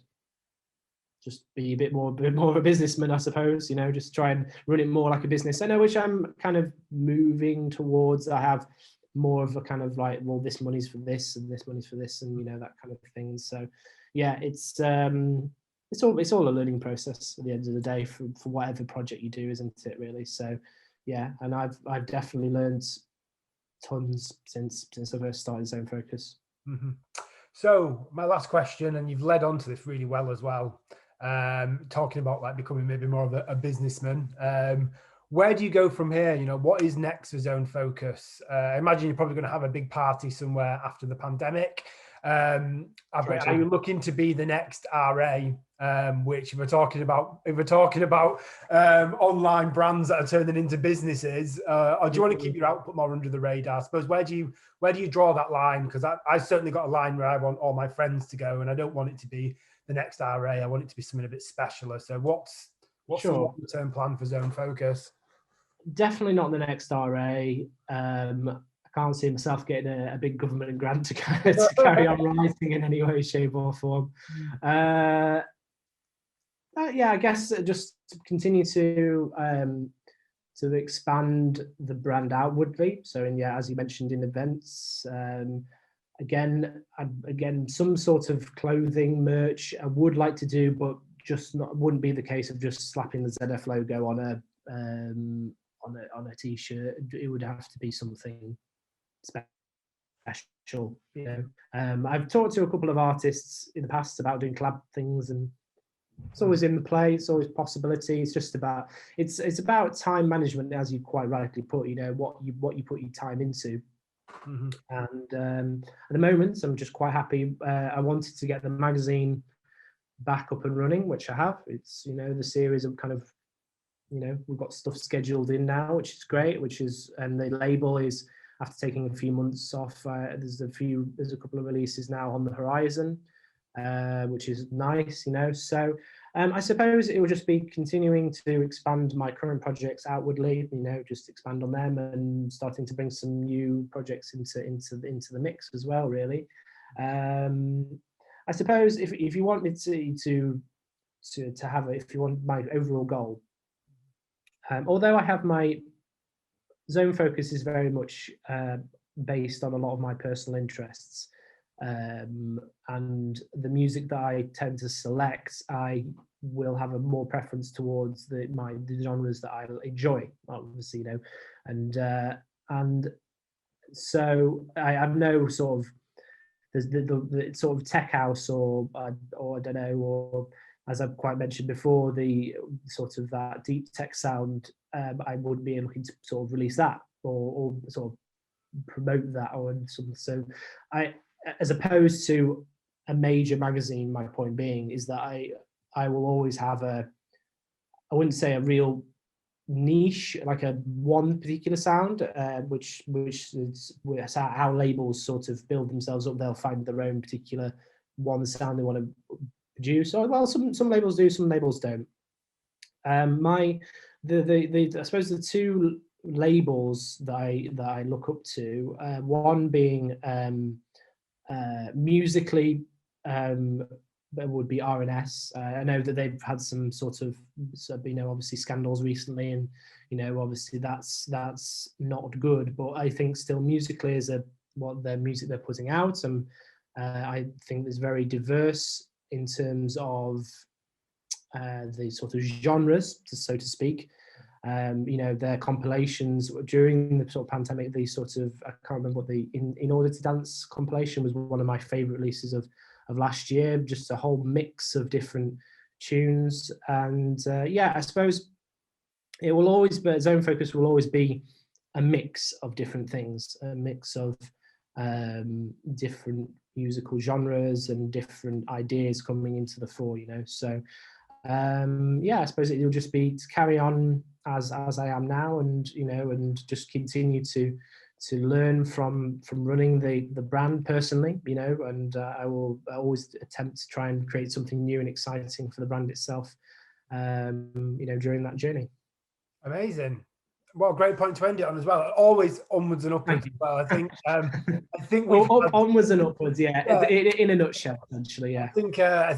just be a bit more of a businessman, I suppose. Just try and run it more like a business. I know, which I'm kind of moving towards. I have more of a kind of like, well, this money's for this and this money's for this, and that kind of thing. So yeah, it's all a learning process at the end of the day for whatever project you do, isn't it, really? So yeah, and I've definitely learned tons since I first started Zone Focus. Mm-hmm. So my last question, and you've led on to this really well as well, talking about like becoming maybe more of a businessman. Where do you go from here? What is next for Zone Focus? I imagine you're probably going to have a big party somewhere after the pandemic. Are you looking to be the next RA? Which if we're talking about online brands that are turning into businesses, or do you want to keep your output more under the radar? I suppose where do you draw that line? Because I certainly got a line where I want all my friends to go, and I don't want it to be the next RA. I want it to be something a bit specialer. So what's the long-term plan for Zone Focus? Definitely not the next RA. I can't see myself getting a big government grant to carry on writing in any way, shape, or form. Yeah, I guess just to continue to expand the brand outwardly. So, as you mentioned, in events. Again, some sort of clothing merch I would like to do, but wouldn't be the case of just slapping the ZF logo on a t-shirt. It would have to be something special, you know. I've talked to a couple of artists in the past about doing collab things, and it's always in the play. It's always a possibility. It's just about it's about time management, as you quite rightly put. You know what you put your time into. Mm-hmm. And at the moment, I'm just quite happy. I wanted to get the magazine back up and running, which I have. It's, you know, the series of kind of, you know, we've got stuff scheduled in now, which is great. And the label is, after taking a few months off, there's a couple of releases now on the horizon, which is nice, you know. So I suppose it will just be continuing to expand my current projects outwardly, you know, just expand on them and starting to bring some new projects into the mix as well, really. I suppose if you want me to have it, if you want my overall goal, although I have my zone focus is very much based on a lot of my personal interests, and the music that I tend to select, I will have a more preference towards the genres that I enjoy, obviously, you know, and so I have no sort of, there's the sort of tech house or I don't know, or as I've quite mentioned before, the sort of that deep tech sound. I would be looking to sort of release that or sort of promote that or something. So as opposed to a major magazine, my point being is that I will always have I wouldn't say a real niche, like a one particular sound, which is how labels sort of build themselves up. They'll find their own particular one sound they want to produce. Or, well, some labels do, some labels don't. I suppose the two labels that I look up to, one being musically, that would be R&S. I know that they've had some sort of, you know, obviously scandals recently, and, you know, obviously that's not good. But I think still musically is what their music they're putting out, and I think it's very diverse in terms of the sort of genres, so to speak. You know, their compilations during the sort of pandemic, the sort of, I can't remember what In Order to Dance compilation was one of my favorite releases of last year, just a whole mix of different tunes. And yeah, I suppose it will always be, Zone Focus will always be a mix of different things, a mix of different musical genres and different ideas coming into the fore, you know. So yeah, I suppose it'll just be to carry on as I am now, and, you know, and just continue to learn from running the brand personally, you know, and I will always attempt to try and create something new and exciting for the brand itself, you know, during that journey. Amazing. What a great point to end it on as well. Always onwards and upwards as well. I think we've onwards and upwards, yeah. In a nutshell, essentially, yeah. I think I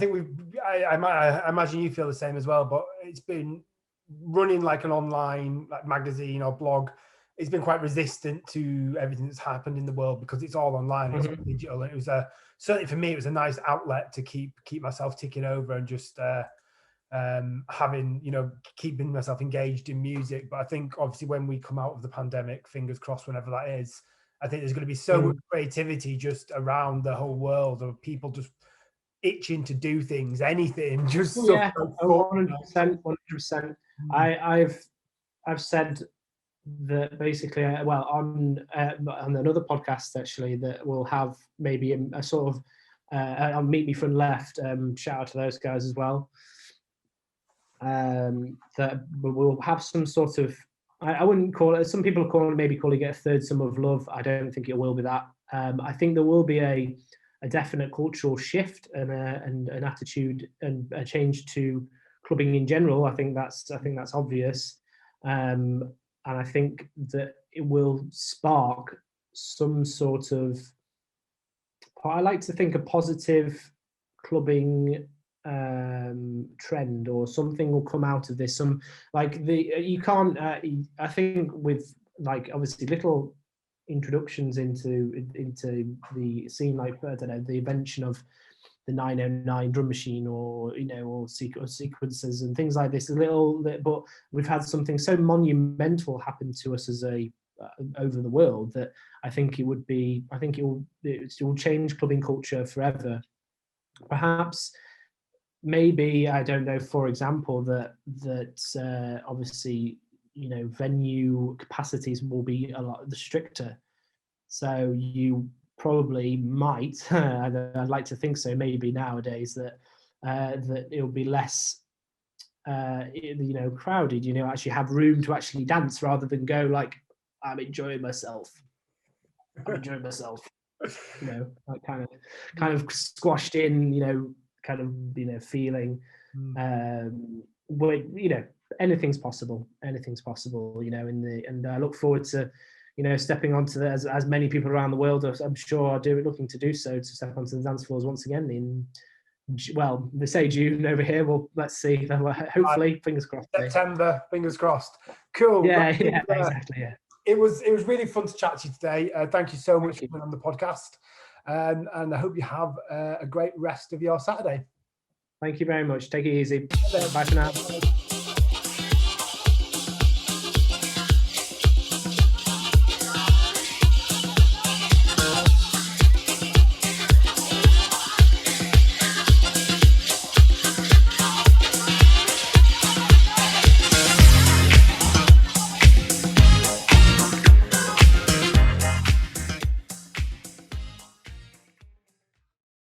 imagine you feel the same as well, but it's been running like an online like magazine or blog. It's been quite resistant to everything that's happened in the world because it's all online, it's all digital. And it was certainly for me, it was a nice outlet to keep myself ticking over and just having, you know, keeping myself engaged in music. But I think obviously when we come out of the pandemic, fingers crossed, whenever that is, I think there's going to be so much creativity just around the whole world of people just itching to do things, anything, just 100%. I've said that basically, well, on another podcast actually, that will have maybe a sort of on Meet Me Front Left. Shout out to those guys as well. That we'll have some sort of, I wouldn't call it, some people are maybe calling it a third summer of love. I don't think it will be that. I think there will be a definite cultural shift and an attitude and a change to clubbing in general. I think that's obvious. And I think that it will spark some sort of, I like to think, a positive clubbing trend, or something will come out of this. Some like you can't. I think with like obviously little introductions into the scene, like I don't know, the invention of the 909 drum machine, or or sequences and things like this. But we've had something so monumental happen to us as over the world, that I think it will change clubbing culture forever. Perhaps, maybe, I don't know, for example, that obviously, venue capacities will be a lot stricter. So you probably might, I'd like to think so, maybe nowadays, that it'll be less crowded, actually have room to actually dance, rather than go like, I'm enjoying myself, like kind of squashed in, feeling. Anything's possible, and I look forward to stepping onto as many people around the world, I'm sure, are looking to do so, to step onto the dance floors once again in, well, they say June over here. Well, let's see. Hopefully, fingers crossed. September, fingers crossed. Cool. Yeah, exactly. Yeah. It was really fun to chat to you today. Thank you so much for being on the podcast, and I hope you have a great rest of your Saturday. Thank you very much. Take it easy. Bye for now.